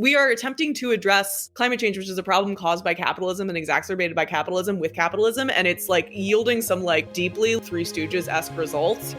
We are attempting to address climate change, which is a problem caused by capitalism and exacerbated by capitalism with capitalism, and it's like yielding some like deeply Three Stooges-esque results.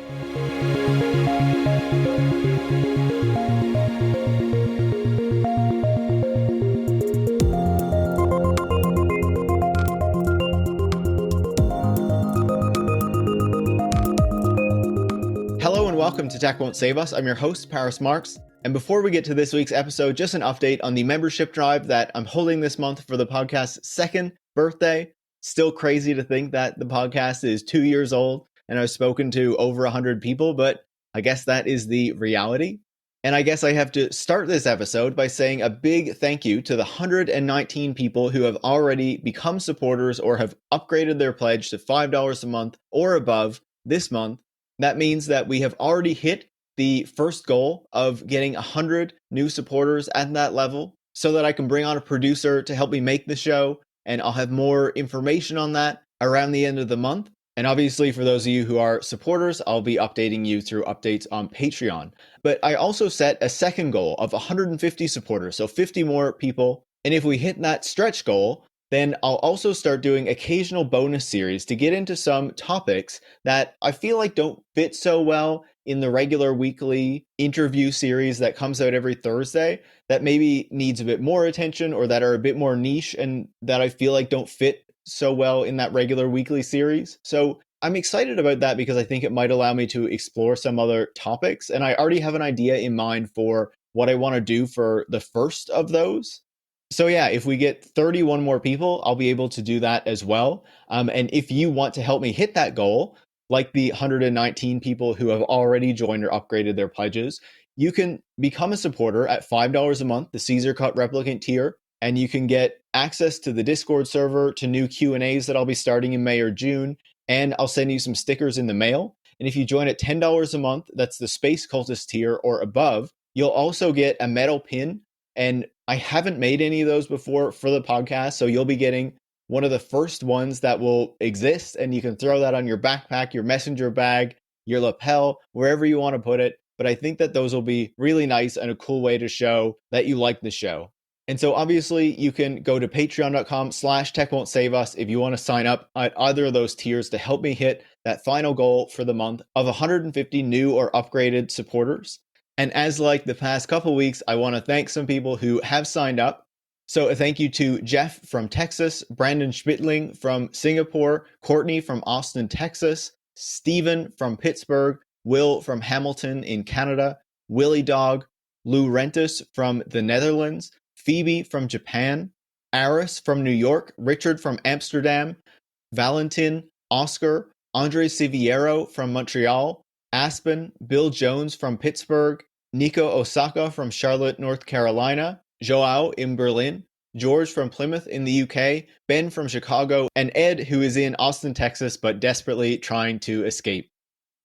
Hello and welcome to Tech Won't Save Us. I'm your host, Marx. And before we get to this week's episode, just an update on the membership drive that I'm holding this month for the podcast's second birthday. Still crazy to think that the podcast is 2 years old and I've spoken to over 100 people, but I guess that is the reality. And I guess I have to start this episode by saying a big thank you to the 119 people who have already become supporters or have upgraded their pledge to $5 a month or above this month. That means that we have already hit the first goal of getting 100 new supporters at that level so that I can bring on a producer to help me make the show. And I'll have more information on that around the end of the month. And obviously, for those of you who are supporters, I'll be updating you through updates on Patreon. But I also set a second goal of 150 supporters, so 50 more people. And if we hit that stretch goal, then I'll also start doing occasional bonus series to get into some topics that I feel like don't fit so well in the regular weekly interview series that comes out every Thursday, that maybe needs a bit more attention or that are a bit more niche and that I feel like don't fit so well in that regular weekly series. So I'm excited about that because I think it might allow me to explore some other topics. And I already have an idea in mind for what I want to do for the first of those. So yeah, if we get 31 more people, I'll be able to do that as well. And if you want to help me hit that goal, like the 119 people who have already joined or upgraded their pledges, you can become a supporter at $5 a month, the Caesar Cut Replicant tier, and you can get access to the Discord server, to new Q&As that I'll be starting in May or June, and I'll send you some stickers in the mail. And if you join at $10 a month, that's the Space Cultist tier or above, you'll also get a metal pin. And I haven't made any of those before for the podcast, so you'll be getting one of the first ones that will exist, and you can throw that on your backpack, your messenger bag, your lapel, wherever you want to put it. But I think that those will be really nice and a cool way to show that you like the show. And so obviously you can go to patreon.com/techwon'tsaveuss if you want to sign up at either of those tiers to help me hit that final goal for the month of 150 new or upgraded supporters. And as like the past couple weeks, I want to thank some people who have signed up. So a thank you to Jeff from Texas, Brandon Schmittling from Singapore, Courtney from Austin, Texas, Stephen from Pittsburgh, Will from Hamilton in Canada, Willie Dog, Lou Rentis from the Netherlands, Phoebe from Japan, Aris from New York, Richard from Amsterdam, Valentin, Oscar, Andre Siviero from Montreal, Aspen, Bill Jones from Pittsburgh, Nico Osaka from Charlotte, North Carolina, Joao in Berlin, George from Plymouth in the UK, Ben from Chicago, and Ed, who is in Austin, Texas, but desperately trying to escape.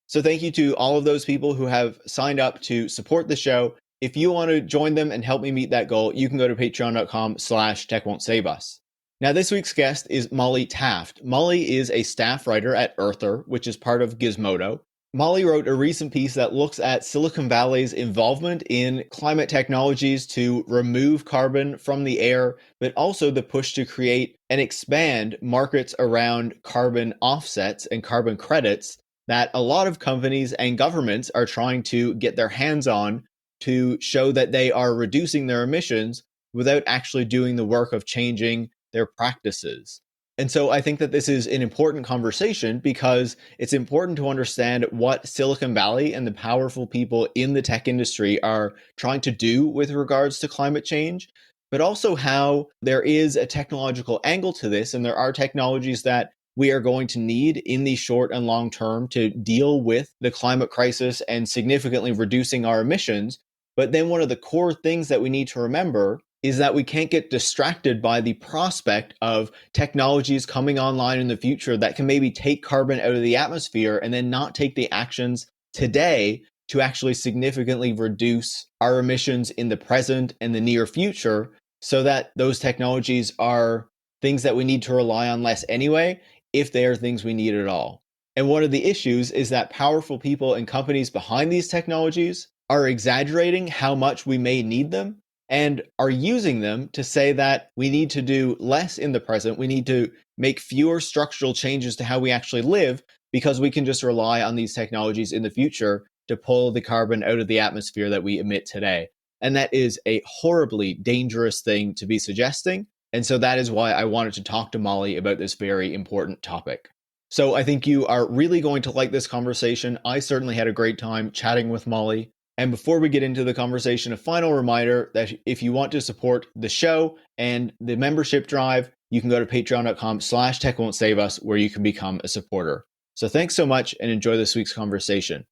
So thank you to all of those people who have signed up to support the show. If you want to join them and help me meet that goal, you can go to patreon.com/techwon'tsaveuss. Now, this week's guest is Molly Taft. Molly is a staff writer at Earther, which is part of Gizmodo. Molly wrote a recent piece that looks at Silicon Valley's involvement in climate technologies to remove carbon from the air, but also the push to create and expand markets around carbon offsets and carbon credits that a lot of companies and governments are trying to get their hands on to show that they are reducing their emissions without actually doing the work of changing their practices. And so I think that this is an important conversation because it's important to understand what Silicon Valley and the powerful people in the tech industry are trying to do with regards to climate change, but also how there is a technological angle to this. And there are technologies that we are going to need in the short and long term to deal with the climate crisis and significantly reducing our emissions. But then one of the core things that we need to remember is that we can't get distracted by the prospect of technologies coming online in the future that can maybe take carbon out of the atmosphere and then not take the actions today to actually significantly reduce our emissions in the present and the near future, so that those technologies are things that we need to rely on less anyway, if they are things we need at all. And one of the issues is that powerful people and companies behind these technologies are exaggerating how much we may need them, and are using them to say that we need to do less in the present. We need to make fewer structural changes to how we actually live because we can just rely on these technologies in the future to pull the carbon out of the atmosphere that we emit today. And that is a horribly dangerous thing to be suggesting. And so that is why I wanted to talk to Molly about this very important topic. So I think you are really going to like this conversation. I certainly had a great time chatting with Molly. And before we get into the conversation, a final reminder that if you want to support the show and the membership drive, you can go to patreon.com/tech won't save us, where you can become a supporter. So thanks so much and enjoy this week's conversation.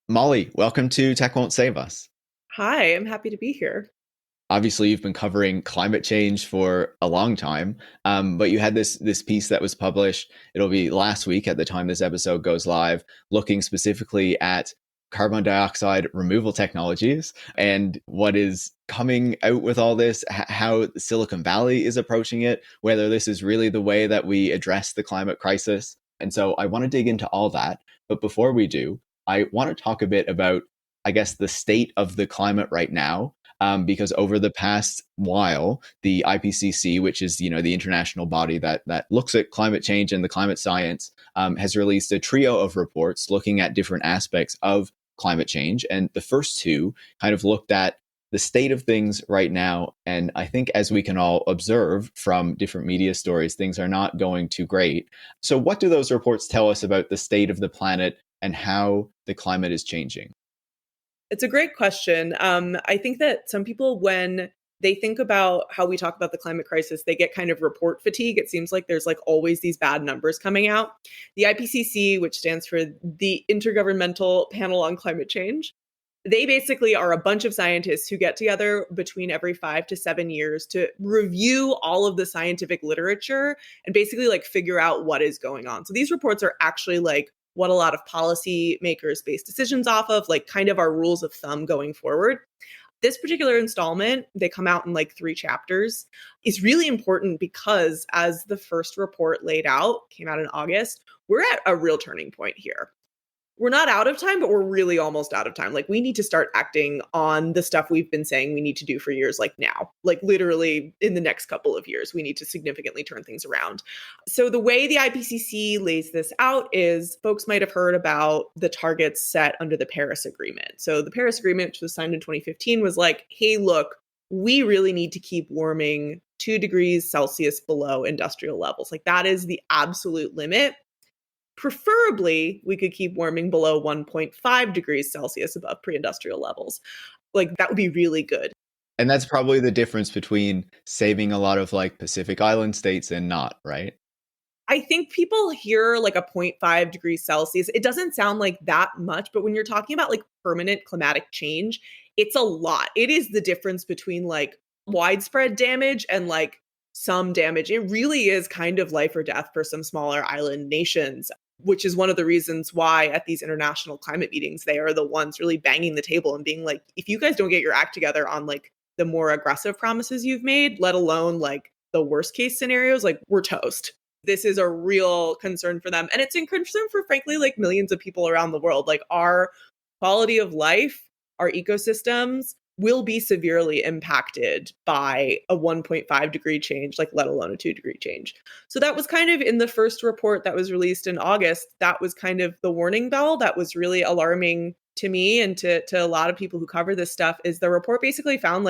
Molly, welcome to Tech Won't Save Us. Hi, I'm happy to be here. Obviously, you've been covering climate change for a long time, but you had this piece that was published. It'll be last week at the time this episode goes live, looking specifically at carbon dioxide removal technologies and what is coming out with all this, how Silicon Valley is approaching it, whether this is really the way that we address the climate crisis. And so I want to dig into all that. But before we do, I want to talk a bit about, I guess, the state of the climate right now. Because over the past while, the IPCC, which is the international body that looks at climate change and the climate science, has released a trio of reports looking at different aspects of climate change. And the first two kind of looked at the state of things right now. And I think, as we can all observe from different media stories, things are not going too great. So what do those reports tell us about the state of the planet and how the climate is changing? It's a great question. I think that some people, when they think about how we talk about the climate crisis, they get kind of report fatigue. It seems like there's always these bad numbers coming out. The IPCC, which stands for the Intergovernmental Panel on Climate Change, they basically are a bunch of scientists who get together between every 5 to 7 years to review all of the scientific literature and basically figure out what is going on. So these reports are actually what a lot of policy makers base decisions off of, kind of our rules of thumb going forward. This particular installment, they come out in 3 chapters, is really important because, as the first report laid out, came out in August, we're at a real turning point here. We're not out of time, but we're really almost out of time. We need to start acting on the stuff we've been saying we need to do for years, now. Literally in the next couple of years, we need to significantly turn things around. So the way the IPCC lays this out is, folks might have heard about the targets set under the Paris Agreement. So the Paris Agreement, which was signed in 2015, was hey, look, we really need to keep warming 2 degrees Celsius below industrial levels. That is the absolute limit. Preferably, we could keep warming below 1.5 degrees Celsius above pre-industrial levels. That would be really good. And that's probably the difference between saving a lot of Pacific Island states and not, right? I think people hear a 0.5 degrees Celsius. It doesn't sound like that much, but when you're talking about permanent climatic change, it's a lot. It is the difference between widespread damage and some damage. It really is kind of life or death for some smaller island nations, which is one of the reasons why at these international climate meetings, they are the ones really banging the table and being if you guys don't get your act together on the more aggressive promises you've made, let alone the worst case scenarios, we're toast. This is a real concern for them. And it's a concern for, frankly, millions of people around the world. Our quality of life, our ecosystems will be severely impacted by a 1.5 degree change, let alone a 2 degree change. So that was kind of in the first report that was released in August. That was kind of the warning bell that was really alarming to me and to a lot of people who cover this stuff. Is the report basically found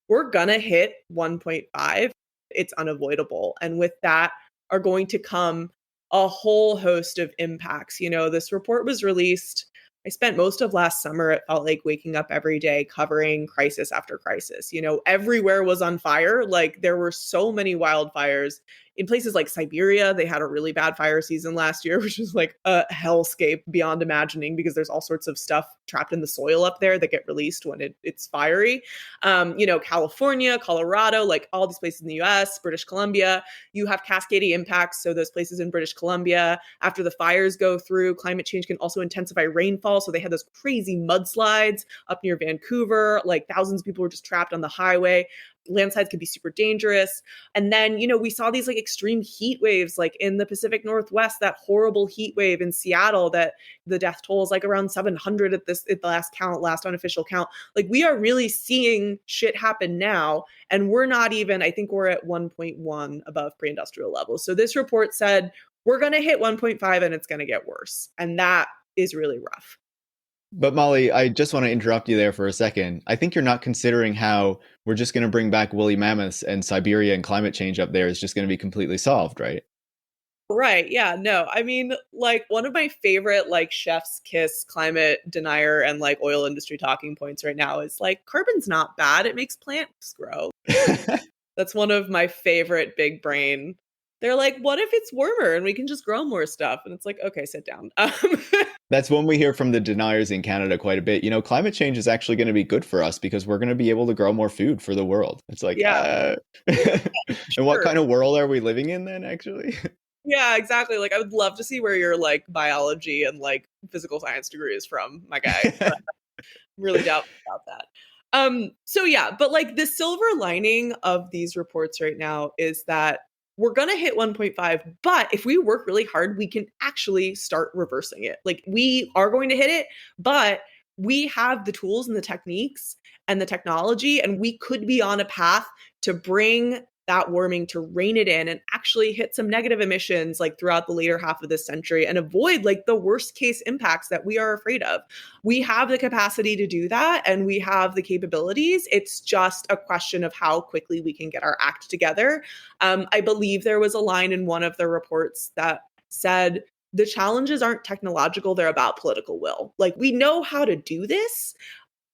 we're gonna hit 1.5. It's unavoidable. And with that are going to come a whole host of impacts. This report was released, I spent most of last summer, it felt like waking up every day covering crisis after crisis. Everywhere was on fire. There were so many wildfires in places like Siberia. They had a really bad fire season last year, which was a hellscape beyond imagining, because there's all sorts of stuff trapped in the soil up there that get released when it's fiery. California, Colorado, all these places in the US, British Columbia, you have cascading impacts. So those places in British Columbia, after the fires go through, climate change can also intensify rainfall. So they had those crazy mudslides up near Vancouver, thousands of people were just trapped on the highway. Landslides can be super dangerous. And then, we saw these like extreme heat waves, like in the Pacific Northwest, that horrible heat wave in Seattle that the death toll is like around 700 at the last unofficial count. Like we are really seeing shit happen now. And we're not even, I think we're at 1.1 above pre-industrial levels. So this report said, we're going to hit 1.5 and it's going to get worse. And that is really rough. But Molly, I just want to interrupt you there for a second. I think you're not considering how we're just going to bring back woolly mammoths and Siberia and climate change up there is just going to be completely solved, right? Right. Yeah. No, I mean, like one of my favorite like chef's kiss climate denier and like oil industry talking points right now is like carbon's not bad. It makes plants grow. That's one of my favorite big brain. They're like, what if it's warmer and we can just grow more stuff? And it's like, okay, sit down. That's one we hear from the deniers in Canada quite a bit. Climate change is actually going to be good for us because we're going to be able to grow more food for the world. It's like, Yeah, and what sure. kind of world are we living in then, actually? Yeah, exactly. Like I would love to see where your like biology and like physical science degree is from, my guy. But really doubt about that. So yeah, but like the silver lining of these reports right now is that we're going to hit 1.5, but if we work really hard, we can actually start reversing it. Like we are going to hit it, but we have the tools and the techniques and the technology, and we could be on a path to bring that warming, to rein it in and actually hit some negative emissions like throughout the later half of this century and avoid like the worst case impacts that we are afraid of. We have the capacity to do that and we have the capabilities. It's just a question of how quickly we can get our act together. I believe there was a line in one of the reports that said the challenges aren't technological, they're about political will. Like we know how to do this.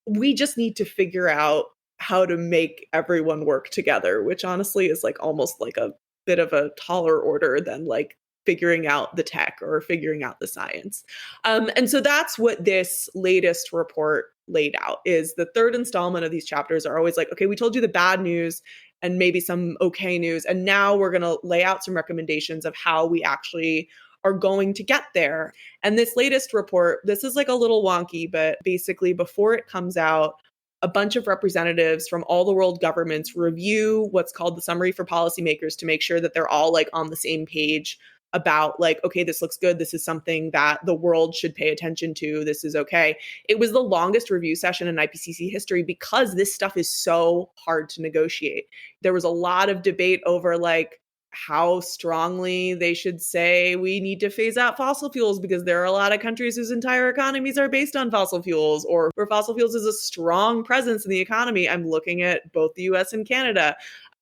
We just need to figure out how to make everyone work together, which honestly is like almost like a bit of a taller order than like figuring out the tech or figuring out the science. And so that's what this latest report laid out is the third installment of these chapters are always like, okay, we told you the bad news and maybe some okay news. And now we're going to lay out some recommendations of how we actually are going to get there. And this latest report, this is like a little wonky, but basically before it comes out, a bunch of representatives from all the world governments review what's called the summary for policymakers to make sure that they're all like on the same page about like, okay, this looks good. This is something that the world should pay attention to. This is okay. It was the longest review session in IPCC history because this stuff is so hard to negotiate. There was a lot of debate over like, how strongly they should say we need to phase out fossil fuels because there are a lot of countries whose entire economies are based on fossil fuels or where fossil fuels is a strong presence in the economy. I'm looking at both the US and Canada.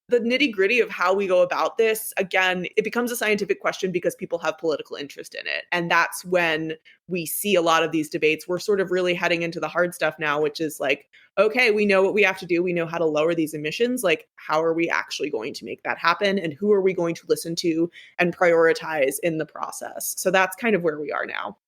The nitty gritty of how we go about this, again, it becomes a scientific question because people have political interest in it. And that's when we see a lot of these debates. We're sort of really heading into the hard stuff now, which is like, okay, we know what we have to do. We know how to lower these emissions. Like, how are we actually going to make that happen? And who are we going to listen to and prioritize in the process? So that's kind of where we are now.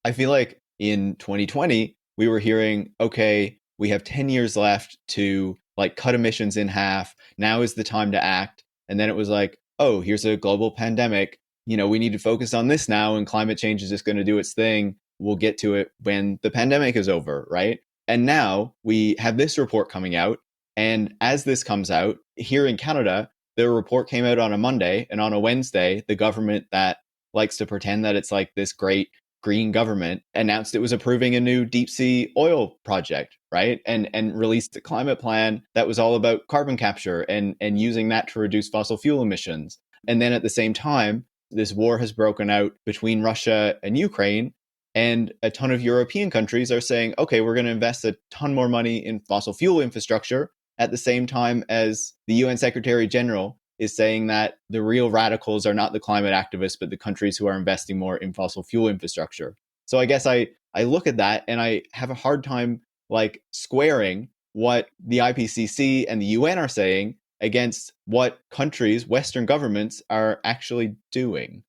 I feel like in 2020, we were hearing, okay, we have 10 years left to like cut emissions in half. Now is the time to act. And then it was like, oh, here's a global pandemic. We need to focus on this now and climate change is just going to do its thing. We'll get to it when the pandemic is over, right? And now we have this report coming out. And as this comes out, here in Canada, the report came out on a Monday, and on a Wednesday, the government that likes to pretend that it's like this great green government announced it was approving a new deep sea oil project, right? And released a climate plan that was all about carbon capture and using that to reduce fossil fuel emissions. And then at the same time, this war has broken out between Russia and Ukraine. And a ton of European countries are saying, okay, we're going to invest a ton more money in fossil fuel infrastructure at the same time as the UN Secretary General is saying that the real radicals are not the climate activists, but the countries who are investing more in fossil fuel infrastructure. So I guess I look at that and I have a hard time like squaring what the IPCC and the UN are saying against what countries, Western governments, are actually doing.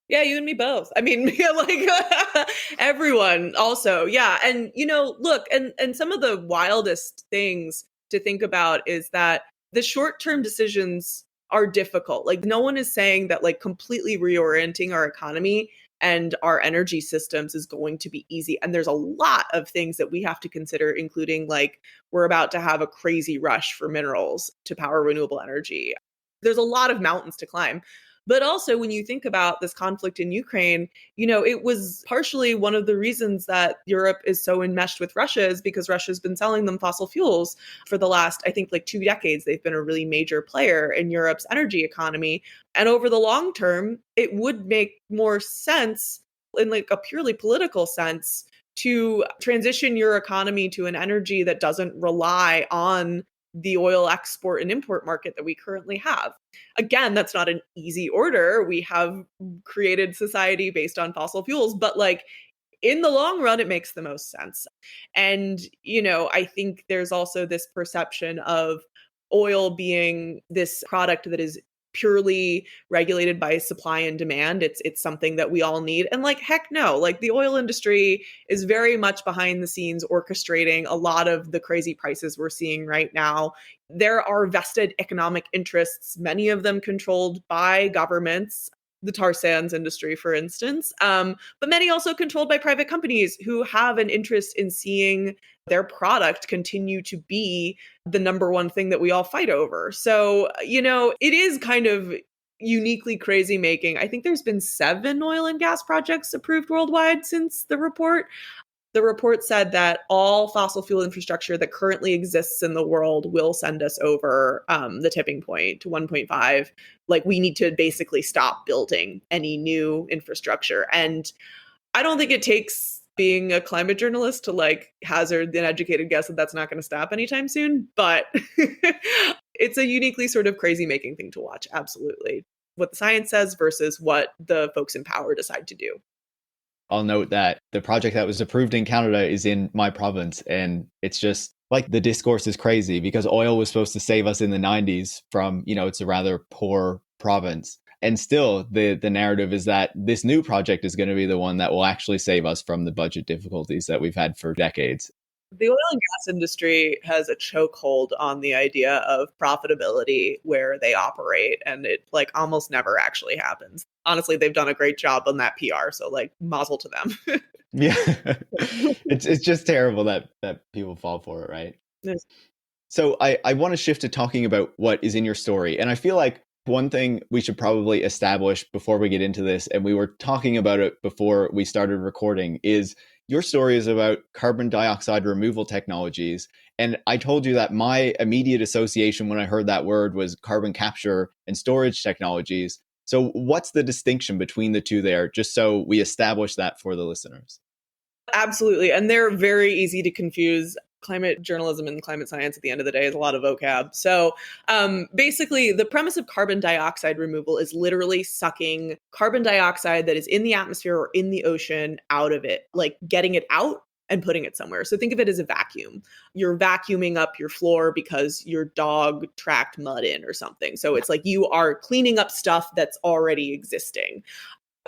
Yeah, you and me both. I mean, like everyone also. Yeah. And look, and some of the wildest things to think about is that the short-term decisions are difficult. Like no one is saying that like completely reorienting our economy and our energy systems is going to be easy. And there's a lot of things that we have to consider, including like we're about to have a crazy rush for minerals to power renewable energy. There's a lot of mountains to climb. But also, when you think about this conflict in Ukraine, it was partially one of the reasons that Europe is so enmeshed with Russia is because Russia's been selling them fossil fuels for the last, I think, like 2 decades. They've been a really major player in Europe's energy economy. And over the long term, it would make more sense in like a purely political sense to transition your economy to an energy that doesn't rely on the oil export and import market that we currently have. Again, that's not an easy order. We have created society based on fossil fuels, but like in the long run, it makes the most sense. And, I think there's also this perception of oil being this product that is purely regulated by supply and demand. It's something that we all need. And like, heck no, like the oil industry is very much behind the scenes orchestrating a lot of the crazy prices we're seeing right now. There are vested economic interests, many of them controlled by governments, the tar sands industry, for instance, but many also controlled by private companies who have an interest in seeing their product continue to be the number one thing that we all fight over. So, it is kind of uniquely crazy making. I think there's been 7 oil and gas projects approved worldwide since the report. The report said that all fossil fuel infrastructure that currently exists in the world will send us over the tipping point to 1.5. Like, we need to basically stop building any new infrastructure. And I don't think it takes being a climate journalist to like hazard an educated guess that that's not going to stop anytime soon. But it's a uniquely sort of crazy making thing to watch. Absolutely. What the science says versus what the folks in power decide to do. I'll note that the project that was approved in Canada is in my province. And it's just like the discourse is crazy because oil was supposed to save us in the 90s from, it's a rather poor province. And still, the narrative is that this new project is going to be the one that will actually save us from the budget difficulties that we've had for decades. The oil and gas industry has a chokehold on the idea of profitability where they operate, and it like almost never actually happens. Honestly, they've done a great job on that PR, so like mazel to them. Yeah, it's just terrible that people fall for it, right? Yes. So I want to shift to talking about what is in your story, and I feel like one thing we should probably establish before we get into this, and we were talking about it before we started recording, is your story is about carbon dioxide removal technologies. And I told you that my immediate association when I heard that word was carbon capture and storage technologies. So what's the distinction between the two there, just so we establish that for the listeners? Absolutely. And they're very easy to confuse. Climate journalism and climate science at the end of the day is a lot of vocab. So basically, the premise of carbon dioxide removal is literally sucking carbon dioxide that is in the atmosphere or in the ocean out of it, like getting it out and putting it somewhere. So think of it as a vacuum. You're vacuuming up your floor because your dog tracked mud in or something. So it's like you are cleaning up stuff that's already existing.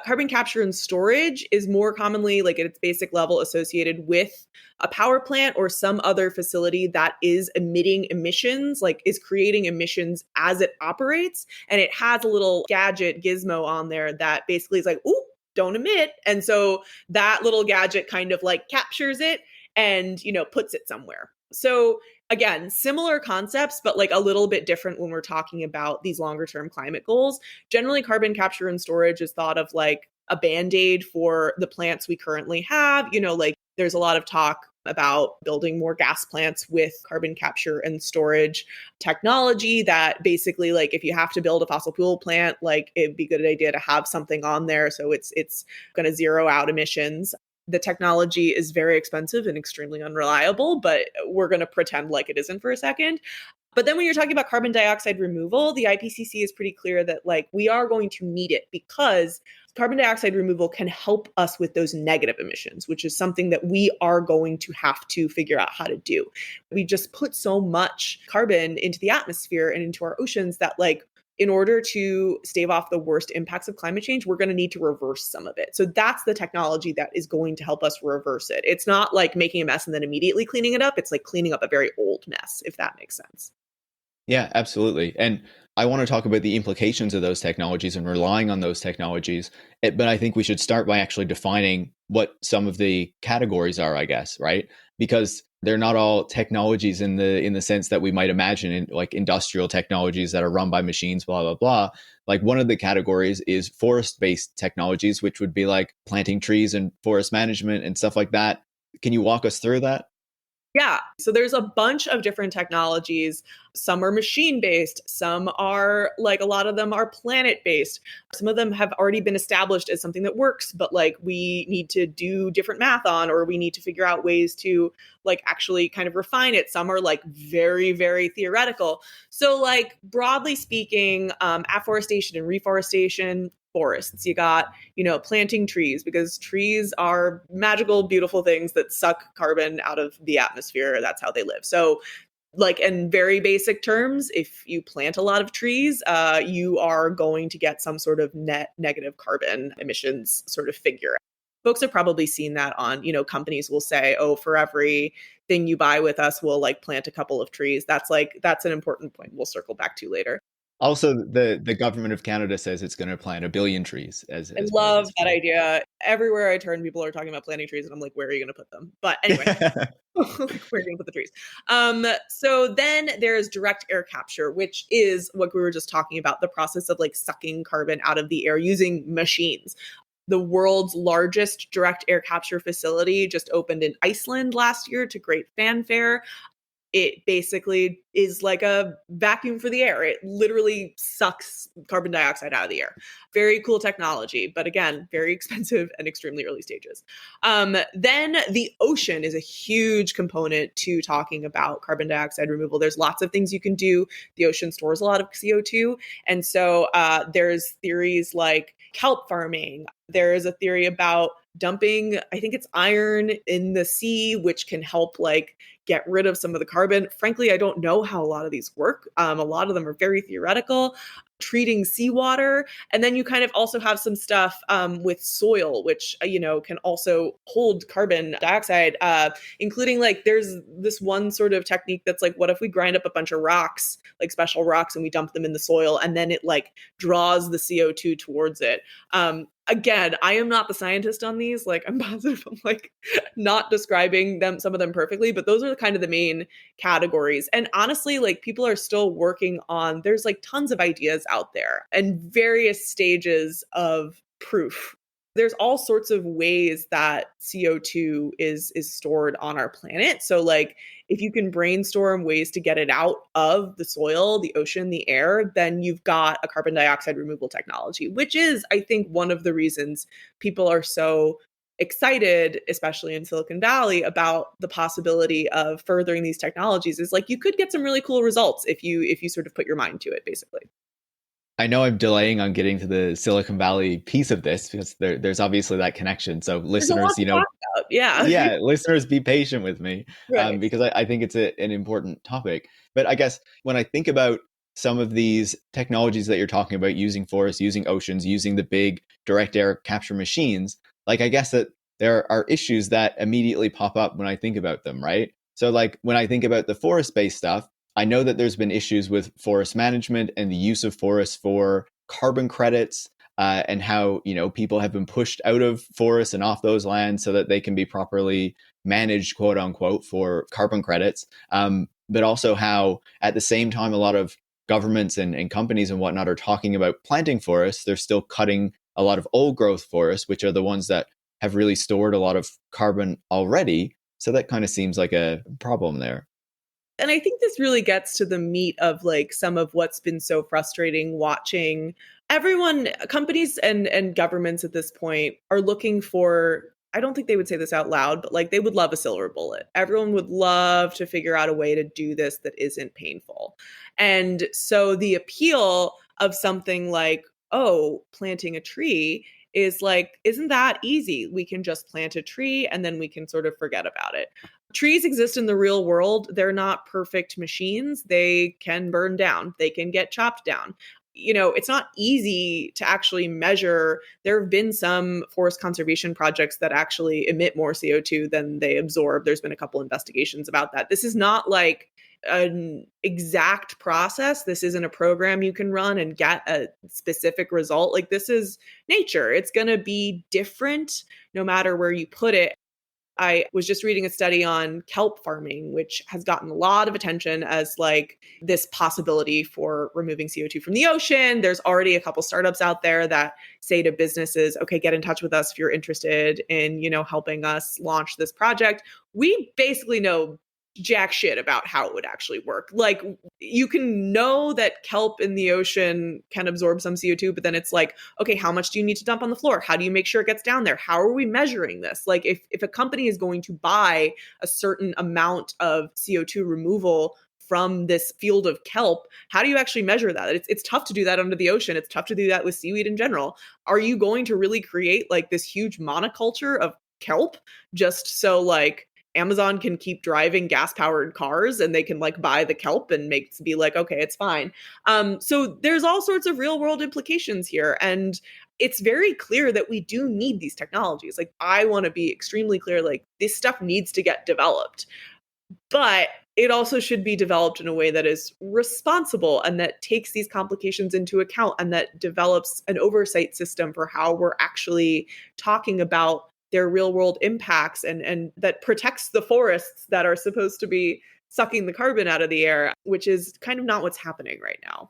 Carbon capture and storage is more commonly, like at its basic level, associated with a power plant or some other facility that is emitting emissions, like is creating emissions as it operates. And it has a little gadget gizmo on there that basically is like, ooh, don't emit. And so that little gadget kind of like captures it and, puts it somewhere. So again, similar concepts, but like a little bit different when we're talking about these longer term climate goals. Generally, carbon capture and storage is thought of like a band-aid for the plants we currently have. Like there's a lot of talk about building more gas plants with carbon capture and storage technology that basically, like if you have to build a fossil fuel plant, like it'd be a good idea to have something on there so it's going to zero out emissions. The technology is very expensive and extremely unreliable, but we're going to pretend like it isn't for a second. But then when you're talking about carbon dioxide removal, the IPCC is pretty clear that like we are going to need it because carbon dioxide removal can help us with those negative emissions, which is something that we are going to have to figure out how to do. We just put so much carbon into the atmosphere and into our oceans that like in order to stave off the worst impacts of climate change, we're going to need to reverse some of it. So that's the technology that is going to help us reverse it. It's not like making a mess and then immediately cleaning it up. It's like cleaning up a very old mess, if that makes sense. Yeah, absolutely. And I want to talk about the implications of those technologies and relying on those technologies. But I think we should start by actually defining what some of the categories are, I guess, right? Because they're not all technologies in the sense that we might imagine in like industrial technologies that are run by machines, blah, blah, blah. Like one of the categories is forest-based technologies, which would be like planting trees and forest management and stuff like that. Can you walk us through that? Yeah. So there's a bunch of different technologies. Some are machine based. Some are like a lot of them are planet based. Some of them have already been established as something that works, but like we need to do different math on, or we need to figure out ways to like actually kind of refine it. Some are like very, very theoretical. So, like, broadly speaking, afforestation and reforestation, forests. You got, planting trees because trees are magical, beautiful things that suck carbon out of the atmosphere. That's how they live. So, like in very basic terms, if you plant a lot of trees, you are going to get some sort of net negative carbon emissions sort of figure. Folks have probably seen that on, companies will say, oh, for every thing you buy with us, we'll like plant a couple of trees. That's an important point we'll circle back to later. Also, the government of Canada says it's going to plant 1 billion trees I as part of love this that plan. idea. Everywhere I turn, people are talking about planting trees, and I'm like, where are you going to put them? But anyway, like, where are you going to put the trees? So then there's direct air capture, which is what we were just talking about, the process of like sucking carbon out of the air using machines. The world's largest direct air capture facility just opened in Iceland last year to great fanfare. It basically is like a vacuum for the air. It literally sucks carbon dioxide out of the air. Very cool technology, but again, very expensive and extremely early stages. Then the ocean is a huge component to talking about carbon dioxide removal. There's lots of things you can do. The ocean stores a lot of CO2. And so there's theories like kelp farming. There is a theory about dumping, I think it's iron in the sea, which can help like get rid of some of the carbon. Frankly, I don't know how a lot of these work. A lot of them are very theoretical. Treating seawater, and then you kind of also have some stuff with soil, which can also hold carbon dioxide, including like there's this one sort of technique that's like, what if we grind up a bunch of rocks, like special rocks, and we dump them in the soil, and then it like draws the CO2 towards it. Again, I am not the scientist on these. Like, I'm positive I'm like not describing some of them perfectly, but those are kind of the main categories. And honestly, like people are still working on, there's like tons of ideas out there and various stages of proof. There's all sorts of ways that CO2 is stored on our planet. So like if you can brainstorm ways to get it out of the soil, the ocean, the air, then you've got a carbon dioxide removal technology, which is, I think, one of the reasons people are so excited, especially in Silicon Valley, about the possibility of furthering these technologies. Is like you could get some really cool results if you sort of put your mind to it, basically. I know I'm delaying on getting to the Silicon Valley piece of this because there's obviously that connection. So There's a lot listeners, to talk about. Yeah. yeah, listeners, be patient with me Right. because I think it's an important topic. But I guess when I think about some of these technologies that you're talking about, using forests, using oceans, using the big direct air capture machines, like I guess that there are issues that immediately pop up when I think about them, right? So like when I think about the forest-based stuff, I know that there's been issues with forest management and the use of forests for carbon credits, and how people have been pushed out of forests and off those lands so that they can be properly managed, quote unquote, for carbon credits. But also how at the same time a lot of governments and companies and whatnot are talking about planting forests, they're still cutting a lot of old growth forests, which are the ones that have really stored a lot of carbon already. So that kind of seems like a problem there. And I think this really gets to the meat of like some of what's been so frustrating watching everyone, companies and governments at this point are looking for, I don't think they would say this out loud, but like they would love a silver bullet. Everyone would love to figure out a way to do this that isn't painful. And so the appeal of something like, oh, planting a tree is like, isn't that easy? We can just plant a tree and then we can sort of forget about it. Trees exist in the real world. They're not perfect machines. They can burn down, they can get chopped down. it's not easy to actually measure. There have been some forest conservation projects that actually emit more CO2 than they absorb. There's been a couple investigations about that. This is not like an exact process. This isn't a program you can run and get a specific result. Like, this is nature. It's going to be different no matter where you put it. I was just reading a study on kelp farming, which has gotten a lot of attention as like this possibility for removing CO2 from the ocean. There's already a couple startups out there that say to businesses, okay, get in touch with us if you're interested in, helping us launch this project. We basically know jack shit about how it would actually work. Like, you can know that kelp in the ocean can absorb some CO2, but then it's like, okay, how much do you need to dump on the floor? How do you make sure it gets down there? How are we measuring this? Like, if a company is going to buy a certain amount of CO2 removal from this field of kelp, how do you actually measure that? It's tough to do that under the ocean. It's tough to do that with seaweed in general. Are you going to really create like this huge monoculture of kelp just so like Amazon can keep driving gas powered cars and they can like buy the kelp and be like, okay, it's fine. So there's all sorts of real world implications here. And it's very clear that we do need these technologies. Like, I want to be extremely clear, like, this stuff needs to get developed, but it also should be developed in a way that is responsible and that takes these complications into account and that develops an oversight system for how we're actually talking about their real world impacts and that protects the forests that are supposed to be sucking the carbon out of the air, which is kind of not what's happening right now.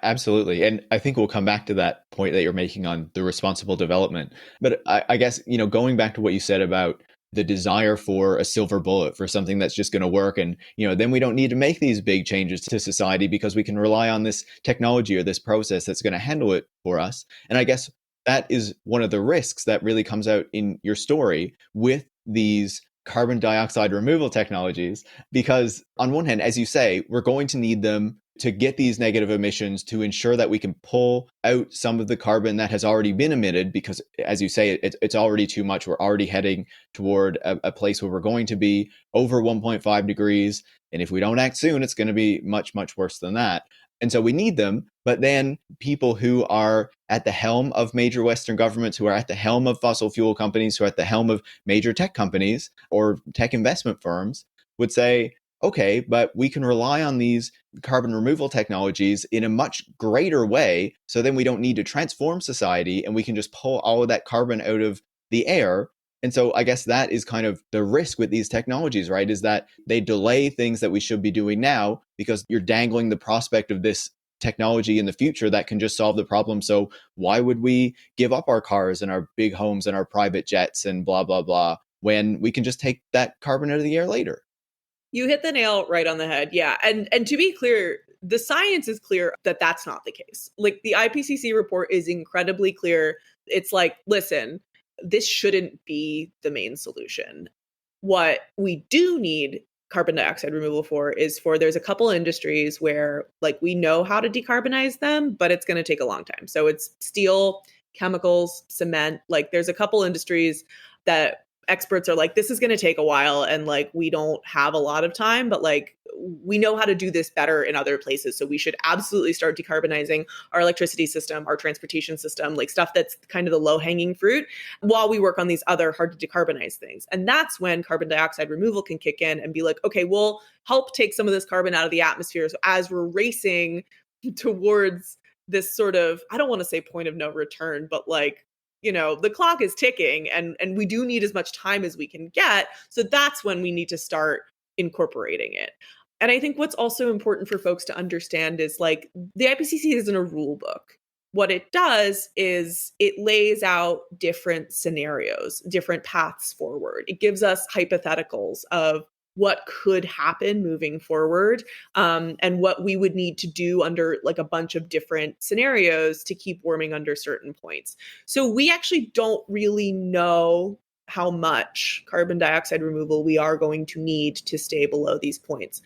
Absolutely. And I think we'll come back to that point that you're making on the responsible development. But I guess, going back to what you said about the desire for a silver bullet, for something that's just going to work. And, then we don't need to make these big changes to society because we can rely on this technology or this process that's going to handle it for us. And I guess that is one of the risks that really comes out in your story with these carbon dioxide removal technologies, because on one hand, as you say, we're going to need them to get these negative emissions to ensure that we can pull out some of the carbon that has already been emitted, because as you say, it's already too much. We're already heading toward a place where we're going to be over 1.5 degrees. And if we don't act soon, it's going to be much, much worse than that. And so we need them. But then people who are at the helm of major Western governments, who are at the helm of fossil fuel companies, who are at the helm of major tech companies or tech investment firms would say, okay, but we can rely on these carbon removal technologies in a much greater way. So then we don't need to transform society and we can just pull all of that carbon out of the air. And so I guess that is kind of the risk with these technologies, right? Is that they delay things that we should be doing now because you're dangling the prospect of this technology in the future that can just solve the problem. So why would we give up our cars and our big homes and our private jets and blah, blah, blah, when we can just take that carbon out of the air later? You hit the nail right on the head. Yeah. And to be clear, the science is clear that that's not the case. Like, the IPCC report is incredibly clear. It's like, listen, this shouldn't be the main solution. What we do need carbon dioxide removal for is there's a couple industries where like we know how to decarbonize them, but it's going to take a long time. So it's steel, chemicals, cement. Like, there's a couple industries that experts are like, this is going to take a while and like we don't have a lot of time, but like we know how to do this better in other places. So we should absolutely start decarbonizing our electricity system, our transportation system, like stuff that's kind of the low hanging fruit, while we work on these other hard to decarbonize things. And that's when carbon dioxide removal can kick in and be like, okay, we'll help take some of this carbon out of the atmosphere. So as we're racing towards this sort of, I don't want to say point of no return, but like, the clock is ticking and we do need as much time as we can get. So that's when we need to start incorporating it. And I think what's also important for folks to understand is like the IPCC isn't a rule book. What it does is it lays out different scenarios, different paths forward. It gives us hypotheticals of what could happen moving forward, and what we would need to do under like a bunch of different scenarios to keep warming under certain points. So we actually don't really know how much carbon dioxide removal we are going to need to stay below these points.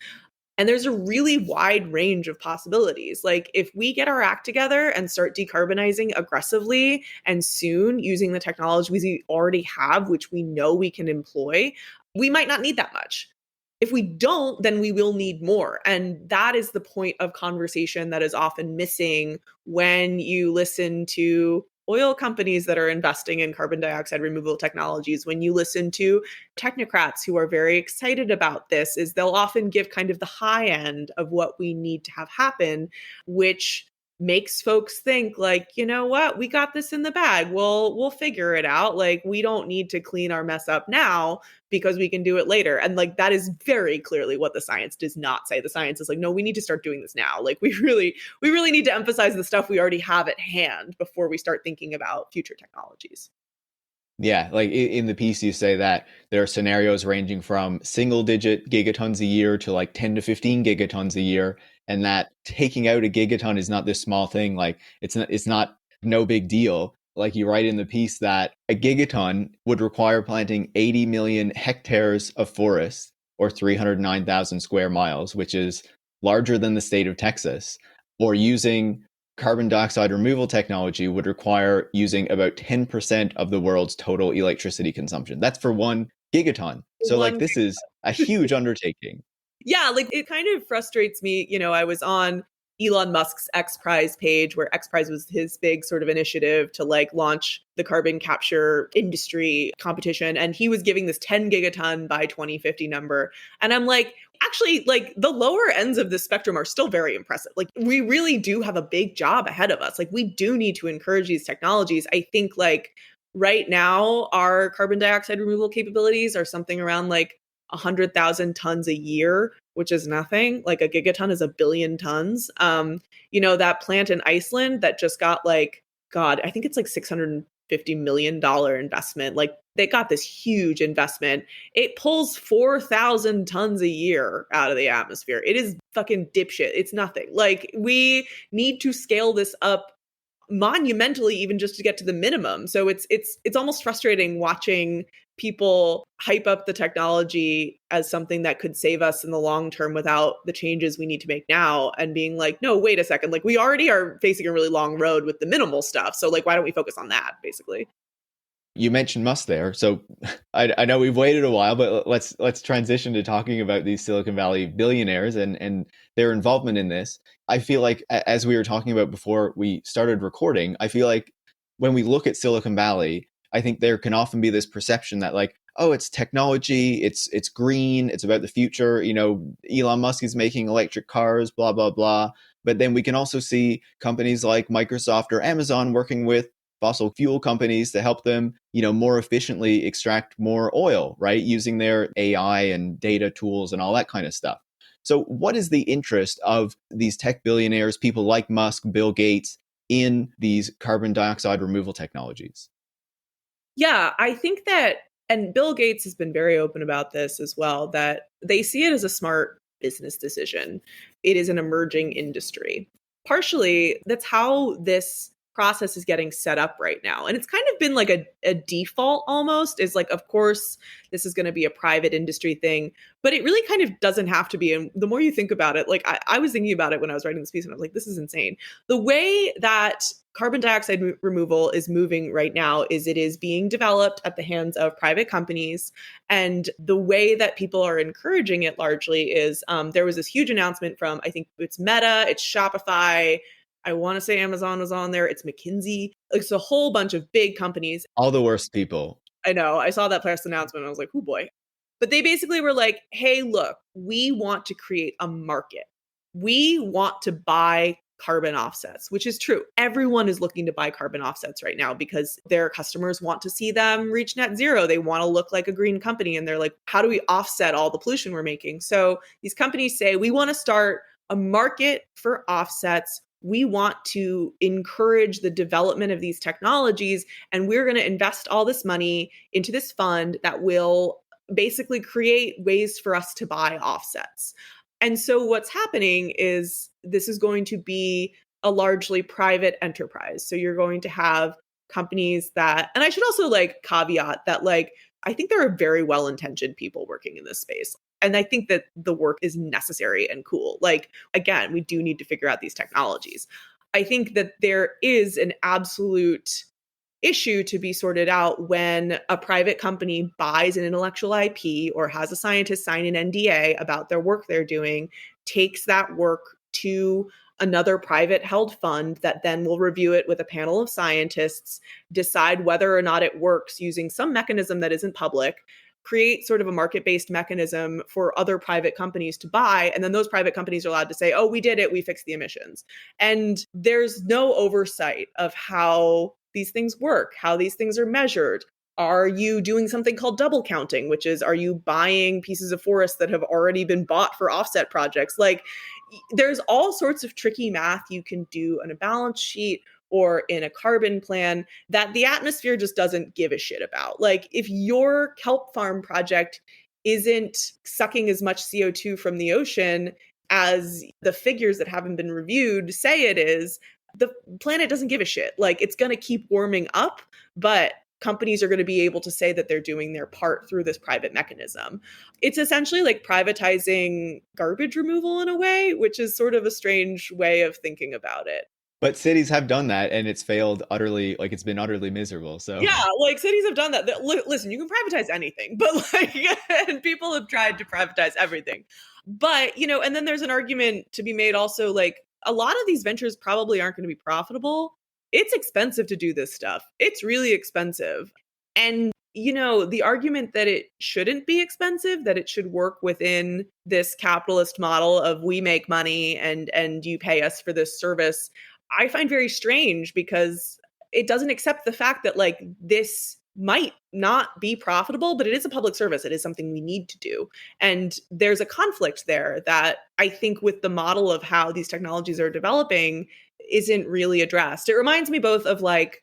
And there's a really wide range of possibilities. Like, if we get our act together and start decarbonizing aggressively and soon using the technologies we already have, which we know we can employ, we might not need that much. If we don't, then we will need more. And that is the point of conversation that is often missing when you listen to oil companies that are investing in carbon dioxide removal technologies. When you listen to technocrats who are very excited about this, is they'll often give kind of the high end of what we need to have happen, which makes folks think like, you know what, we got this in the bag. We'll figure it out. Like, we don't need to clean our mess up now because we can do it later. And like, that is very clearly what the science does not say. The science is like, no, we need to start doing this now. Like, we really need to emphasize the stuff we already have at hand before we start thinking about future technologies. Yeah, like in the piece, you say that there are scenarios ranging from single digit gigatons a year to like 10 to 15 gigatons a year. And that taking out a gigaton is not this small thing. Like it's not no big deal. Like you write in the piece that a gigaton would require planting 80 million hectares of forest or 309,000 square miles, which is larger than the state of Texas, or using carbon dioxide removal technology would require using about 10% of the world's total electricity consumption. That's for 1 gigaton. So, like, One this is a huge undertaking. Yeah, like it kind of frustrates me. I was on Elon Musk's X Prize page where X Prize was his big sort of initiative to like launch the carbon capture industry competition. And he was giving this 10 gigaton by 2050 number. And I'm like, actually, like the lower ends of the spectrum are still very impressive. Like, we really do have a big job ahead of us. Like, we do need to encourage these technologies. I think like right now, our carbon dioxide removal capabilities are something around like 100,000 tons a year, which is nothing. Like a gigaton is a billion tons. That plant in Iceland that just got like, God, I think it's like $650 million investment. Like, they got this huge investment. It pulls 4,000 tons a year out of the atmosphere. It is fucking dipshit. It's nothing. Like, we need to scale this up monumentally, even just to get to the minimum. So it's almost frustrating watching people hype up the technology as something that could save us in the long term without the changes we need to make now, and being like, no, wait a second, like we already are facing a really long road with the minimal stuff, so like why don't we focus on that, basically. You mentioned Musk there, so I know we've waited a while, but let's transition to talking about these Silicon Valley billionaires and their involvement in this. I feel like, as we were talking about before we started recording, I feel like when we look at Silicon Valley, I think there can often be this perception that like, oh, it's technology, it's green, it's about the future. Elon Musk is making electric cars, blah blah blah. But then we can also see companies like Microsoft or Amazon working with fossil fuel companies to help them, more efficiently extract more oil, right? Using their AI and data tools and all that kind of stuff. So what is the interest of these tech billionaires, people like Musk, Bill Gates, in these carbon dioxide removal technologies? Yeah, I think that, and Bill Gates has been very open about this as well, that they see it as a smart business decision. It is an emerging industry. Partially, that's how this process is getting set up right now. And it's kind of been like a default almost, is like, of course, this is going to be a private industry thing, but it really kind of doesn't have to be. And the more you think about it, like I was thinking about it when I was writing this piece, and I was like, this is insane. The way that carbon dioxide removal is moving right now is it is being developed at the hands of private companies. And the way that people are encouraging it largely is there was this huge announcement from, I think it's Meta, it's Shopify, I want to say Amazon was on there, it's McKinsey. Like, it's a whole bunch of big companies. All the worst people. I know. I saw that press announcement and I was like, oh boy. But they basically were like, hey, look, we want to create a market. We want to buy carbon offsets, which is true. Everyone is looking to buy carbon offsets right now because their customers want to see them reach net zero. They want to look like a green company. And they're like, how do we offset all the pollution we're making? So these companies say, we want to start a market for offsets. We want to encourage the development of these technologies, and we're going to invest all this money into this fund that will basically create ways for us to buy offsets. And so what's happening is this is going to be a largely private enterprise. So you're going to have companies that, and I should also like caveat that, like, I think there are very well-intentioned people working in this space. And I think that the work is necessary and cool. Like, again, we do need to figure out these technologies. I think that there is an absolute issue to be sorted out when a private company buys an intellectual IP or has a scientist sign an NDA about their work they're doing, takes that work to another private held fund that then will review it with a panel of scientists, decide whether or not it works using some mechanism that isn't public, create sort of a market-based mechanism for other private companies to buy. And then those private companies are allowed to say, oh, we did it, we fixed the emissions. And there's no oversight of how these things work, how these things are measured. Are you doing something called double counting, which is, are you buying pieces of forest that have already been bought for offset projects? Like, there's all sorts of tricky math you can do on a balance sheet or in a carbon plan that the atmosphere just doesn't give a shit about. Like, if your kelp farm project isn't sucking as much CO2 from the ocean as the figures that haven't been reviewed say it is, the planet doesn't give a shit. Like, it's going to keep warming up, but companies are going to be able to say that they're doing their part through this private mechanism. It's essentially like privatizing garbage removal in a way, which is sort of a strange way of thinking about it. But cities have done that and it's failed utterly, like it's been utterly miserable. So Yeah, like cities have done that. Listen, you can privatize anything, but like, and people have tried to privatize everything. But, and then there's an argument to be made also, like, a lot of these ventures probably aren't going to be profitable. It's expensive to do this stuff. It's really expensive. And, the argument that it shouldn't be expensive, that it should work within this capitalist model of we make money and you pay us for this service, I find very strange because it doesn't accept the fact that, like, this might not be profitable, but it is a public service. It is something we need to do. And there's a conflict there that I think with the model of how these technologies are developing isn't really addressed. It reminds me both of like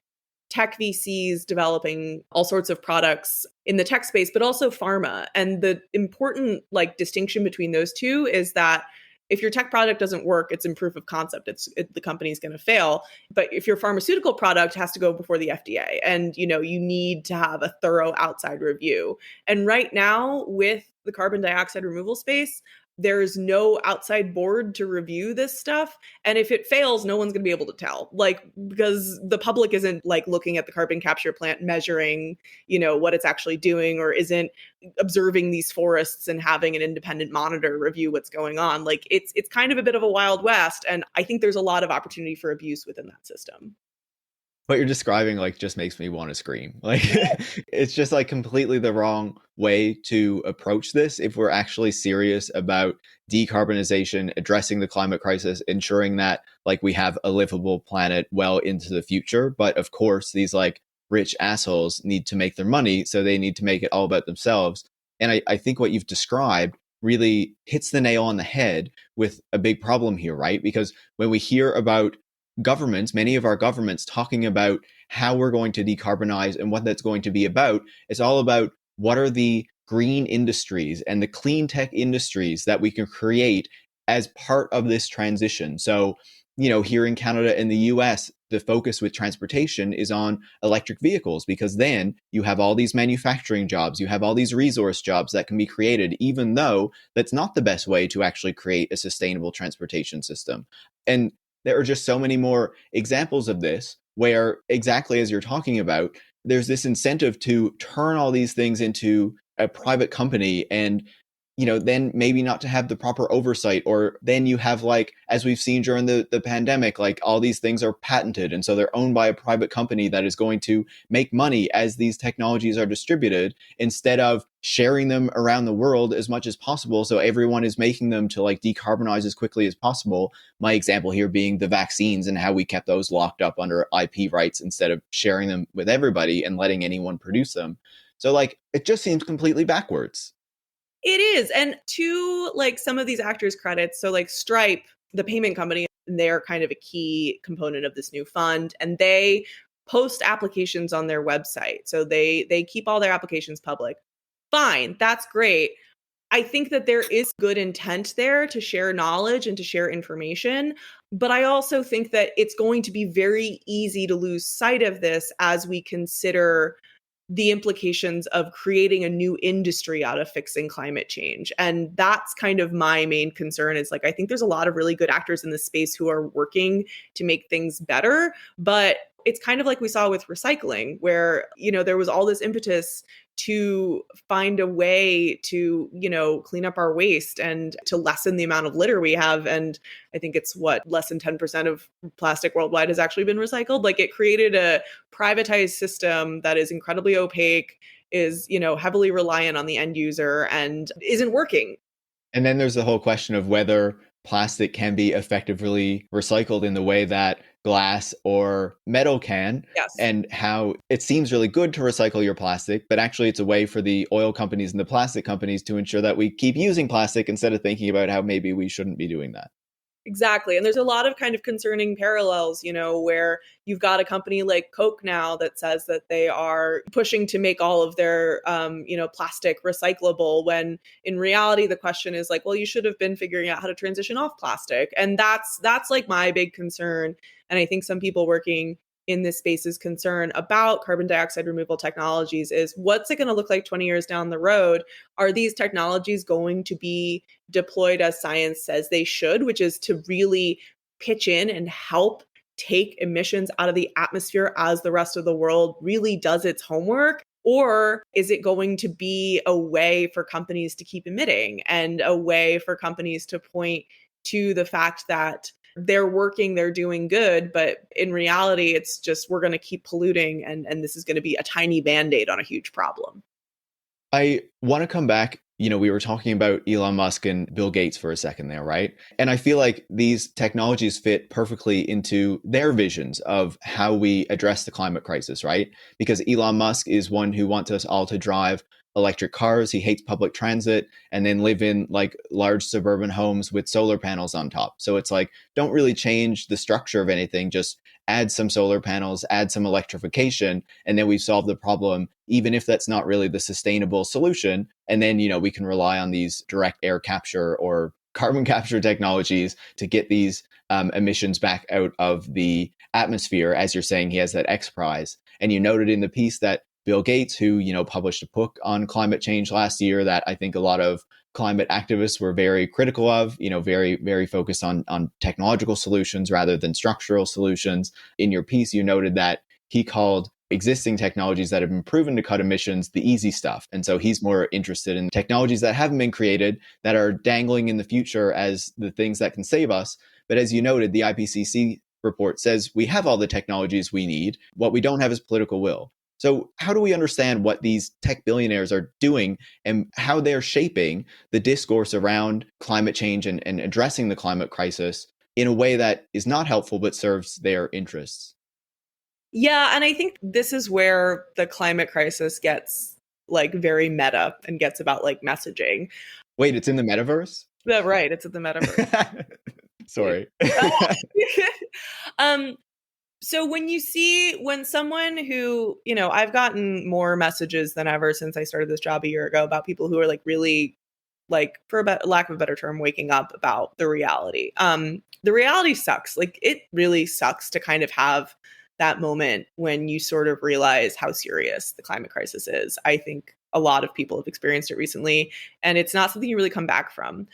tech VCs developing all sorts of products in the tech space, but also pharma. And the important like distinction between those two is that if your tech product doesn't work, it's in proof of concept. The company's going to fail. But if your pharmaceutical product has to go before the FDA, and you need to have a thorough outside review. And right now, with the carbon dioxide removal space, there's no outside board to review this stuff. And if it fails, no one's going to be able to tell, like, because the public isn't like looking at the carbon capture plant, measuring, what it's actually doing, or isn't observing these forests and having an independent monitor review what's going on. Like, it's kind of a bit of a wild west. And I think there's a lot of opportunity for abuse within that system. What you're describing like just makes me want to scream. Like it's just like completely the wrong way to approach this if we're actually serious about decarbonization, addressing the climate crisis, ensuring that like we have a livable planet well into the future. But of course, these like rich assholes need to make their money, so they need to make it all about themselves. And I think what you've described really hits the nail on the head with a big problem here, right? Because when we hear about governments, many of our governments talking about how we're going to decarbonize and what that's going to be about, it's all about what are the green industries and the clean tech industries that we can create as part of this transition. So, here in Canada and the US, the focus with transportation is on electric vehicles, because then you have all these manufacturing jobs, you have all these resource jobs that can be created, even though that's not the best way to actually create a sustainable transportation system. And there are just so many more examples of this where, exactly as you're talking about, there's this incentive to turn all these things into a private company and then maybe not to have the proper oversight, or then you have, like, as we've seen during the pandemic, like all these things are patented. And so they're owned by a private company that is going to make money as these technologies are distributed, instead of sharing them around the world as much as possible. So everyone is making them to like decarbonize as quickly as possible. My example here being the vaccines and how we kept those locked up under IP rights instead of sharing them with everybody and letting anyone produce them. So like, it just seems completely backwards. It is. And to like some of these actors' credits, so like Stripe, the payment company, they're kind of a key component of this new fund, and they post applications on their website. So they keep all their applications public. Fine, that's great. I think that there is good intent there to share knowledge and to share information. But I also think that it's going to be very easy to lose sight of this as we consider the implications of creating a new industry out of fixing climate change. And that's kind of my main concern, is like, I think there's a lot of really good actors in this space who are working to make things better, but It's kind of like we saw with recycling, where, there was all this impetus to find a way to, clean up our waste and to lessen the amount of litter we have. And I think it's less than 10% of plastic worldwide has actually been recycled. Like, it created a privatized system that is incredibly opaque, is, heavily reliant on the end user, and isn't working. And then there's the whole question of whether plastic can be effectively recycled in the way that glass or metal can, Yes. and how it seems really good to recycle your plastic, but actually it's a way for the oil companies and the plastic companies to ensure that we keep using plastic instead of thinking about how maybe we shouldn't be doing that. Exactly. And there's a lot of kind of concerning parallels, where you've got a company like Coke now that says that they are pushing to make all of their, plastic recyclable, when in reality, the question is like, well, you should have been figuring out how to transition off plastic. And that's like my big concern. And I think some people working in this space's concern about carbon dioxide removal technologies is, what's it going to look like 20 years down the road? Are these technologies going to be deployed as science says they should, which is to really pitch in and help take emissions out of the atmosphere as the rest of the world really does its homework? Or is it going to be a way for companies to keep emitting, and a way for companies to point to the fact that they're working, they're doing good, but in reality, it's just, we're going to keep polluting, and this is going to be a tiny band-aid on a huge problem. I want to come back. We were talking about Elon Musk and Bill Gates for a second there, right? And I feel like these technologies fit perfectly into their visions of how we address the climate crisis, right? Because Elon Musk is one who wants us all to drive electric cars. He hates public transit, and then live in like large suburban homes with solar panels on top. So it's like, don't really change the structure of anything, just add some solar panels, add some electrification, and then we've solved the problem, even if that's not really the sustainable solution. And then, we can rely on these direct air capture or carbon capture technologies to get these emissions back out of the atmosphere. As you're saying, he has that X Prize. And you noted in the piece that Bill Gates, who, published a book on climate change last year that I think a lot of climate activists were very critical of, very, very focused on technological solutions rather than structural solutions. In your piece, you noted that he called existing technologies that have been proven to cut emissions the easy stuff. And so he's more interested in technologies that haven't been created, that are dangling in the future as the things that can save us. But as you noted, the IPCC report says we have all the technologies we need. What we don't have is political will. So how do we understand what these tech billionaires are doing and how they're shaping the discourse around climate change and addressing the climate crisis in a way that is not helpful but serves their interests? Yeah, and I think this is where the climate crisis gets like very meta and gets about like messaging. Wait, it's in the metaverse? Right, it's in the metaverse. Sorry. um So when someone who, I've gotten more messages than ever since I started this job a year ago about people who are like really, like, for lack of a better term, waking up about the reality. The reality sucks. Like, it really sucks to kind of have that moment when you sort of realize how serious the climate crisis is. I think a lot of people have experienced it recently, and it's not something you really come back from.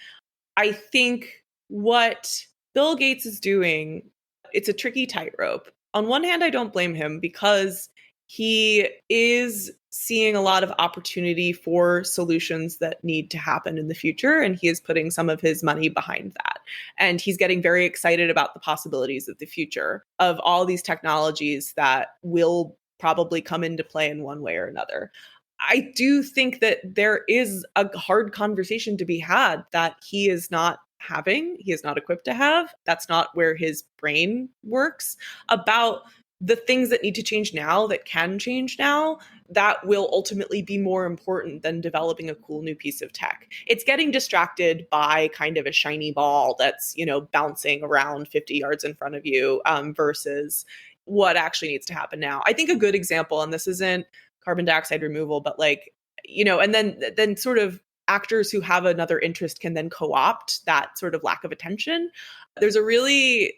I think what Bill Gates is doing, it's a tricky tightrope. On one hand, I don't blame him, because he is seeing a lot of opportunity for solutions that need to happen in the future, and he is putting some of his money behind that. And he's getting very excited about the possibilities of the future of all these technologies that will probably come into play in one way or another. I do think that there is a hard conversation to be had that he is not having, he is not equipped to have. That's not where his brain works, about the things that need to change now, that can change now, that will ultimately be more important than developing a cool new piece of tech. It's getting distracted by kind of a shiny ball that's, bouncing around 50 yards in front of you, versus what actually needs to happen now. I think a good example, and this isn't carbon dioxide removal, but like, and then sort of actors who have another interest can then co-opt that sort of lack of attention. It's really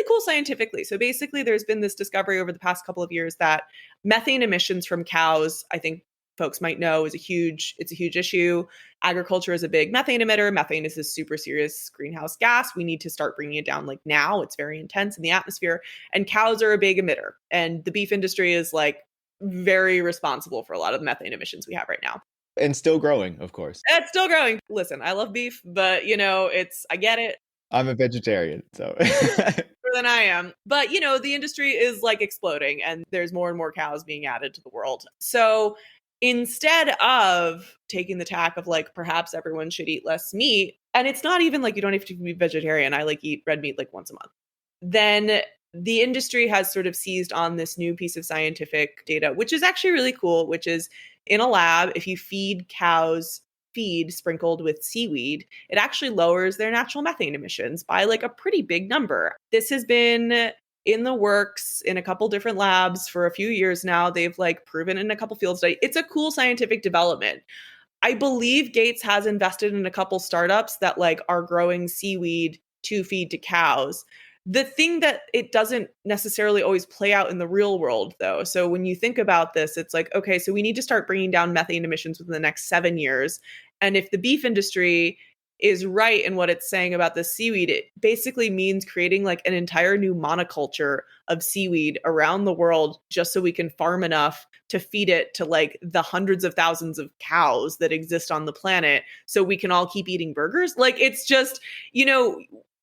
cool scientifically. So basically there's been this discovery over the past couple of years that methane emissions from cows, I think folks might know, is it's a huge issue. Agriculture is a big methane emitter. Methane is this super serious greenhouse gas. We need to start bringing it down like now. It's very intense in the atmosphere. And cows are a big emitter. And the beef industry is like very responsible for a lot of the methane emissions we have right now. And still growing, of course. It's still growing. Listen, I love beef, but I get it. I'm a vegetarian, so. Than I am. But, the industry is like exploding and there's more and more cows being added to the world. So instead of taking the tack of like, perhaps everyone should eat less meat, and it's not even like you don't have to be vegetarian. I like eat red meat like once a month. Then the industry has sort of seized on this new piece of scientific data, which is actually really cool, which is in a lab, if you feed cows feed sprinkled with seaweed, it actually lowers their natural methane emissions by like a pretty big number. This has been in the works in a couple different labs for a few years now. They've like proven in a couple field studies. It's a cool scientific development. I believe Gates has invested in a couple startups that like are growing seaweed to feed to cows. The thing that it doesn't necessarily always play out in the real world, though. So when you think about this, it's like, okay, so we need to start bringing down methane emissions within the next 7 years. And if the beef industry is right in what it's saying about the seaweed, it basically means creating like an entire new monoculture of seaweed around the world just so we can farm enough to feed it to like the hundreds of thousands of cows that exist on the planet so we can all keep eating burgers. Like it's just,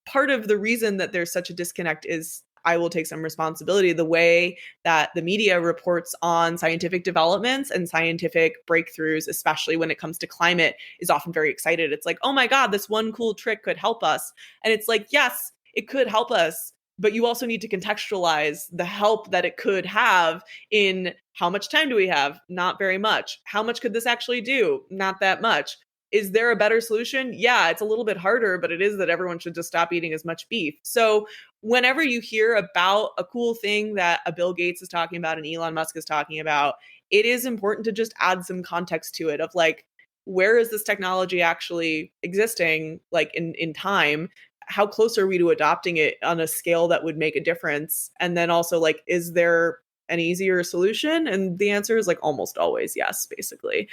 part of the reason that there's such a disconnect is I will take some responsibility. The way that the media reports on scientific developments and scientific breakthroughs, especially when it comes to climate, is often very excited. It's like, oh my God, this one cool trick could help us. And it's like, yes, it could help us, but you also need to contextualize the help that it could have in how much time do we have? Not very much. How much could this actually do? Not that much. Is there a better solution? Yeah, it's a little bit harder, but it is that everyone should just stop eating as much beef. So whenever you hear about a cool thing that a Bill Gates is talking about and Elon Musk is talking about, it is important to just add some context to it of like, where is this technology actually existing, like in time? How close are we to adopting it on a scale that would make a difference? And then also like, is there an easier solution? And the answer is like almost always yes, basically.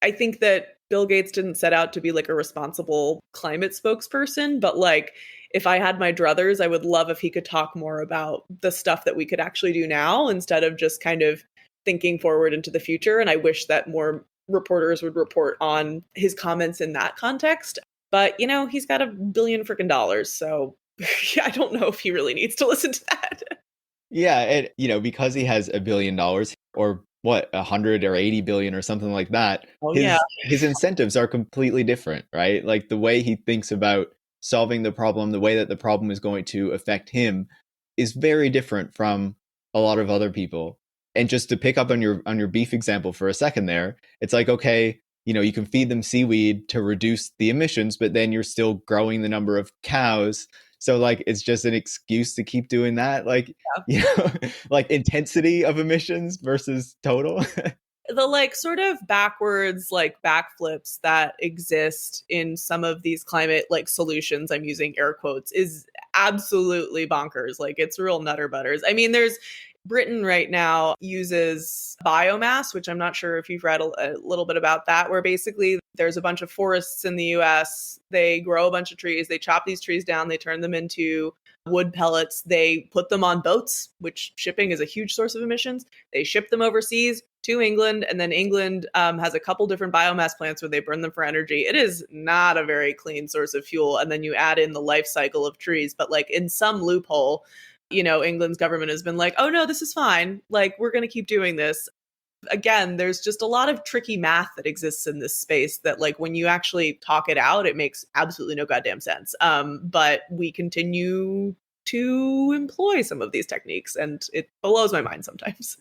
I think that Bill Gates didn't set out to be like a responsible climate spokesperson, but like if I had my druthers, I would love if he could talk more about the stuff that we could actually do now instead of just kind of thinking forward into the future. And I wish that more reporters would report on his comments in that context. But, he's got $1 billion freaking dollars. So I don't know if he really needs to listen to that. Yeah. And, because he has $1 billion or what, 100 or 80 billion or something like that, his incentives are completely different, right? Like the way he thinks about solving the problem, the way that the problem is going to affect him is very different from a lot of other people. And just to pick up on your beef example for a second there, it's like, okay, you can feed them seaweed to reduce the emissions, but then you're still growing the number of cows. So like, it's just an excuse to keep doing that. Like, like intensity of emissions versus total. The like sort of backwards like backflips that exist in some of these climate like solutions, I'm using air quotes, is absolutely bonkers. Like it's real nutter butters. I mean, there's Britain right now uses biomass, which I'm not sure if you've read a little bit about that, where basically there's a bunch of forests in the US. They grow a bunch of trees. They chop these trees down. They turn them into wood pellets. They put them on boats, which shipping is a huge source of emissions. They ship them overseas to England. And then England has a couple different biomass plants where they burn them for energy. It is not a very clean source of fuel. And then you add in the life cycle of trees. But like in some loophole, England's government has been like, oh no, this is fine. Like, we're going to keep doing this. Again, there's just a lot of tricky math that exists in this space that like, when you actually talk it out, it makes absolutely no goddamn sense. But we continue to employ some of these techniques and it blows my mind sometimes.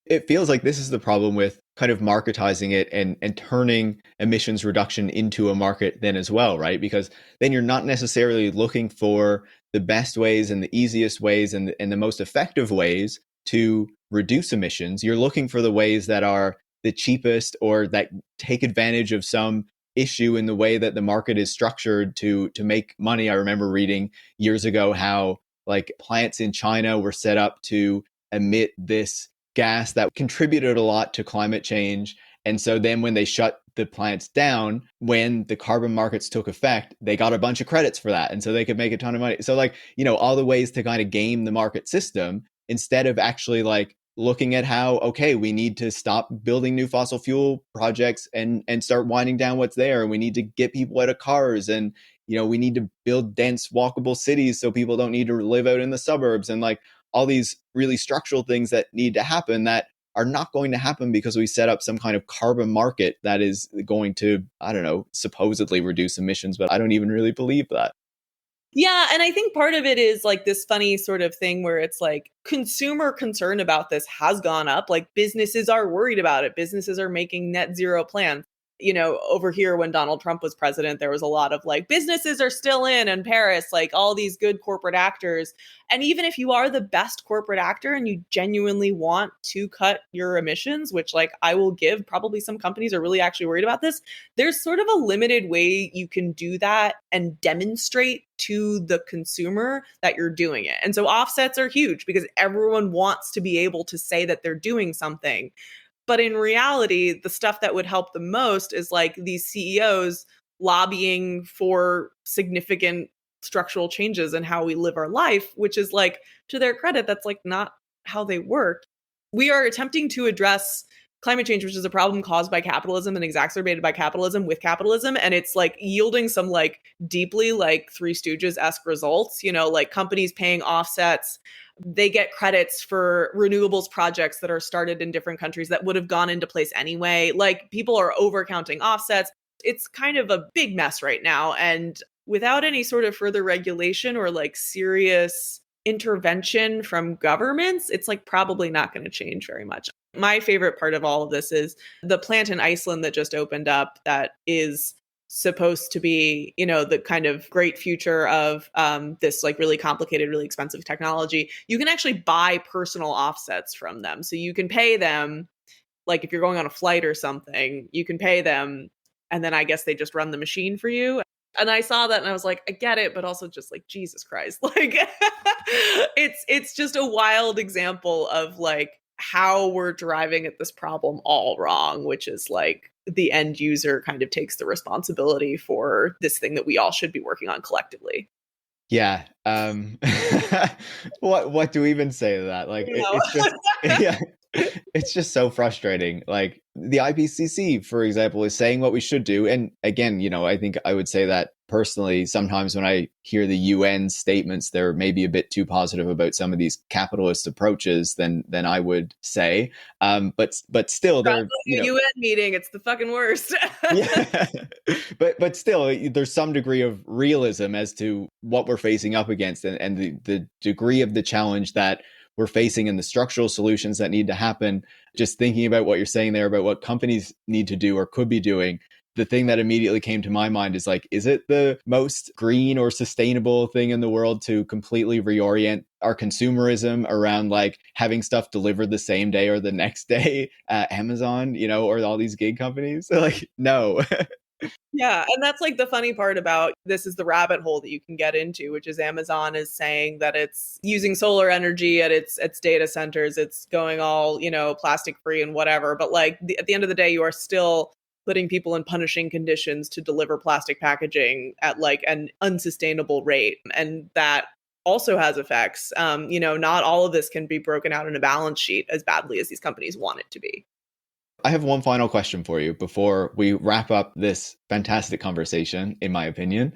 It feels like this is the problem with kind of marketizing it and turning emissions reduction into a market then as well, right? Because then you're not necessarily looking for the best ways and the easiest ways and the most effective ways to reduce emissions. You're looking for the ways that are the cheapest or that take advantage of some issue in the way that the market is structured to make money. I remember reading years ago how like plants in China were set up to emit this gas that contributed a lot to climate change. And so then when they shut the plants down, when the carbon markets took effect, they got a bunch of credits for that. And so they could make a ton of money. So like, all the ways to kind of game the market system instead of actually like looking at how, okay, we need to stop building new fossil fuel projects and start winding down what's there. And we need to get people out of cars, and, we need to build dense walkable cities so people don't need to live out in the suburbs, and like all these really structural things that need to happen that are not going to happen because we set up some kind of carbon market that is going to, I don't know, supposedly reduce emissions, but I don't even really believe that. Yeah, and I think part of it is like this funny sort of thing where it's like consumer concern about this has gone up. Like businesses are worried about it. Businesses are making net zero plans. Over here when Donald Trump was president, there was a lot of like businesses are still in Paris, like all these good corporate actors. And even if you are the best corporate actor and you genuinely want to cut your emissions, which like I will give, probably some companies are really actually worried about this. There's sort of a limited way you can do that and demonstrate to the consumer that you're doing it. And so offsets are huge because everyone wants to be able to say that they're doing something. But in reality, the stuff that would help the most is like these CEOs lobbying for significant structural changes in how we live our life, which is like, to their credit, that's like not how they work. We are attempting to address climate change, which is a problem caused by capitalism and exacerbated by capitalism with capitalism. And it's like yielding some like deeply like Three Stooges-esque results, like companies paying offsets. They get credits for renewables projects that are started in different countries that would have gone into place anyway. Like people are overcounting offsets. It's kind of a big mess right now. And without any sort of further regulation or like serious intervention from governments, it's like probably not going to change very much. My favorite part of all of this is the plant in Iceland that just opened up that is supposed to be, the kind of great future of this like really complicated, really expensive technology. You can actually buy personal offsets from them. So you can pay them, like if you're going on a flight or something, you can pay them. And then I guess they just run the machine for you. And I saw that and I was like, I get it, but also just like, Jesus Christ. Like it's just a wild example of like how we're driving at this problem all wrong, which is like the end user kind of takes the responsibility for this thing that we all should be working on collectively. Yeah. What do we even say to that? Like it's just yeah. It's just so frustrating. Like the IPCC, for example, is saying what we should do. And again, I think I would say that personally, sometimes when I hear the UN statements, they're maybe a bit too positive about some of these capitalist approaches than I would say. But still, they're a UN meeting. It's the fucking worst. Yeah. But still, there's some degree of realism as to what we're facing up against and the degree of the challenge that we're facing and the structural solutions that need to happen. Just thinking about what you're saying there about what companies need to do or could be doing, the thing that immediately came to my mind is like, is it the most green or sustainable thing in the world to completely reorient our consumerism around like having stuff delivered the same day or the next day at Amazon, or all these gig companies? Like, no. Yeah, and that's like the funny part about this is the rabbit hole that you can get into, which is Amazon is saying that it's using solar energy at its data centers. It's going all, plastic free and whatever. But like at the end of the day, you are still putting people in punishing conditions to deliver plastic packaging at like an unsustainable rate. And that also has effects. Not all of this can be broken out in a balance sheet as badly as these companies want it to be. I have one final question for you before we wrap up this fantastic conversation, in my opinion.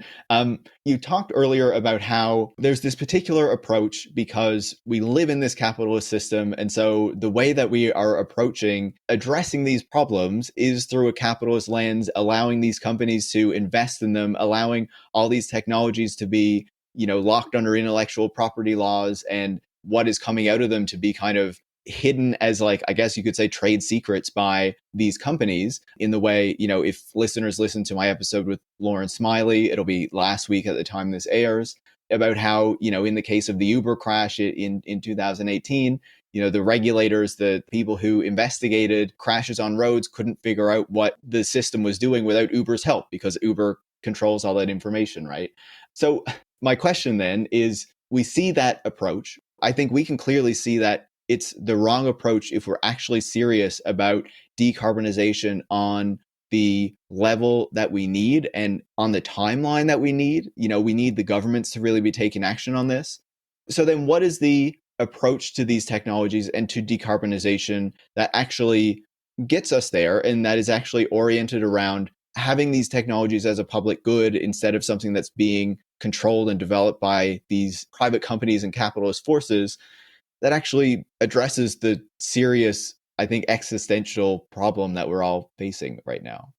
You talked earlier about how there's this particular approach because we live in this capitalist system. And so the way that we are approaching addressing these problems is through a capitalist lens, allowing these companies to invest in them, allowing all these technologies to be, locked under intellectual property laws and what is coming out of them to be kind of hidden as like, I guess you could say, trade secrets by these companies in the way, if listeners listen to my episode with Lauren Smiley, it'll be last week at the time this airs, about how, in the case of the Uber crash in 2018, the regulators, the people who investigated crashes on roads couldn't figure out what the system was doing without Uber's help because Uber controls all that information, right? So my question then is, we see that approach. I think we can clearly see that it's the wrong approach if we're actually serious about decarbonization on the level that we need and on the timeline that we need. We need the governments to really be taking action on this. So then what is the approach to these technologies and to decarbonization that actually gets us there, and that is actually oriented around having these technologies as a public good instead of something that's being controlled and developed by these private companies and capitalist forces, that actually addresses the serious, I think, existential problem that we're all facing right now?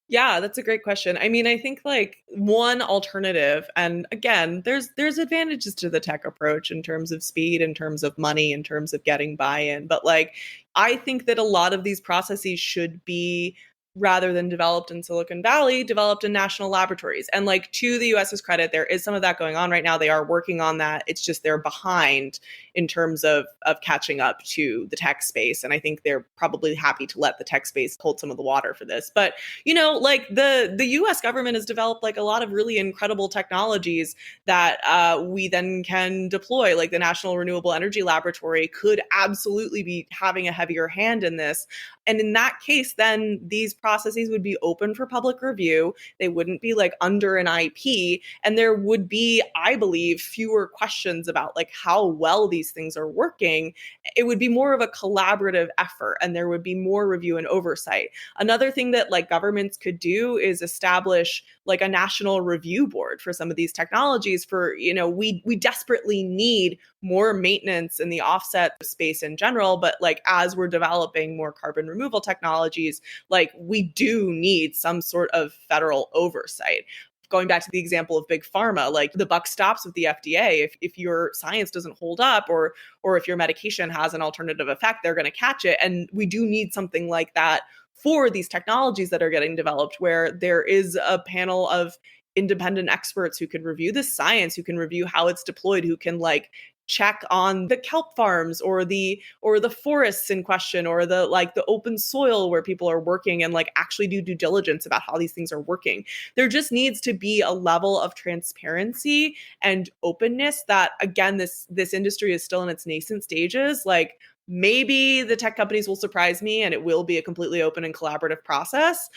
Yeah, that's a great question. I mean, I think like one alternative, and again, there's advantages to the tech approach in terms of speed, in terms of money, in terms of getting buy-in, but like I think that a lot of these processes should be, rather than developed in Silicon Valley, developed in national laboratories. And like to the US's credit, there is some of that going on right now. They are working on that. It's just they're behind in terms of catching up to the tech space. And I think they're probably happy to let the tech space hold some of the water for this. But like the US government has developed like a lot of really incredible technologies that we then can deploy. Like the National Renewable Energy Laboratory could absolutely be having a heavier hand in this. And in that case, then these processes would be open for public review. They wouldn't be like under an IP. And there would be, I believe, fewer questions about like how well these things are working. It would be more of a collaborative effort, and there would be more review and oversight. Another thing that like governments could do is establish like a national review board for some of these technologies. For, we desperately need more maintenance in the offset space in general, but like as we're developing more carbon removal technologies, like we do need some sort of federal oversight. Going back to the example of big pharma, like the buck stops with the FDA. If your science doesn't hold up, or if your medication has an alternative effect, they're going to catch it. And we do need something like that for these technologies that are getting developed, where there is a panel of independent experts who can review the science, who can review how it's deployed, who can like check on the kelp farms or the forests in question, or the open soil where people are working, and like actually do due diligence about how these things are working. There just needs to be a level of transparency and openness that, again, this industry is still in its nascent stages. Like maybe the tech companies will surprise me and it will be a completely open and collaborative process.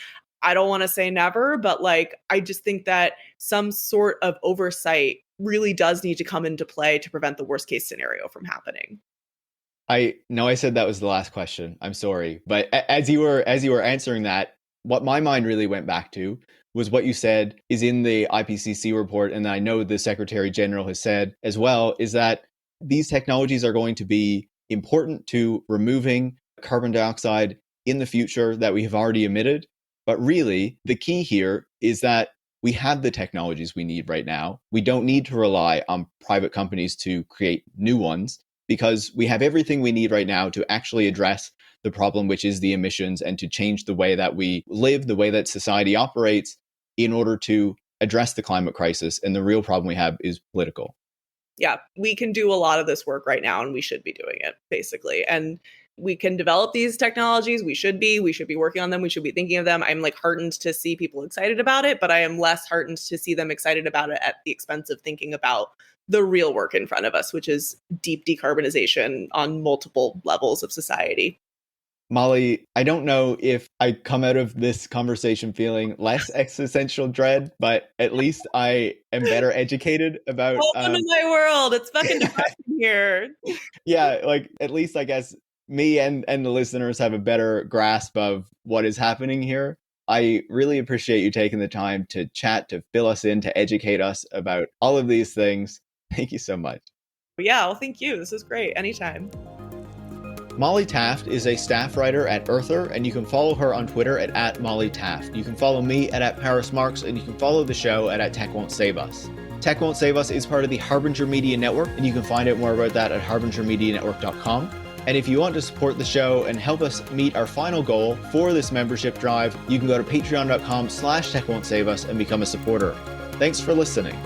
I don't want to say never, but like I just think that some sort of oversight really does need to come into play to prevent the worst case scenario from happening. I know I said that was the last question. I'm sorry. But as you were answering that, what my mind really went back to was what you said is in the IPCC report, and I know the Secretary General has said as well, is that these technologies are going to be important to removing carbon dioxide in the future that we have already emitted. But really, the key here is that we have the technologies we need right now. We don't need to rely on private companies to create new ones, because we have everything we need right now to actually address the problem, which is the emissions, and to change the way that we live, the way that society operates, in order to address the climate crisis. And the real problem we have is political. Yeah, we can do a lot of this work right now, and we should be doing it, basically. And we can develop these technologies. We should be working on them. We should be thinking of them. I'm like heartened to see people excited about it, but I am less heartened to see them excited about it at the expense of thinking about the real work in front of us, which is deep decarbonization on multiple levels of society. Molly, I don't know if I come out of this conversation feeling less existential dread, but at least I am better educated about. Welcome to my world. It's fucking depressing here. Yeah, like at least I guess me and the listeners have a better grasp of what is happening here. I really appreciate you taking the time to chat, to fill us in, to educate us about all of these things. Thank you so much. Yeah, well, thank you. This is great. Anytime. Molly Taft is a staff writer at Earther, and you can follow her on Twitter at Molly Taft. You can follow me at Paris Marx, and you can follow the show at Tech Won't Save Us. Tech Won't Save Us is part of the Harbinger Media Network, and you can find out more about that at harbingermedianetwork.com. And if you want to support the show and help us meet our final goal for this membership drive, you can go to patreon.com/techwon'tsaveus and become a supporter. Thanks for listening.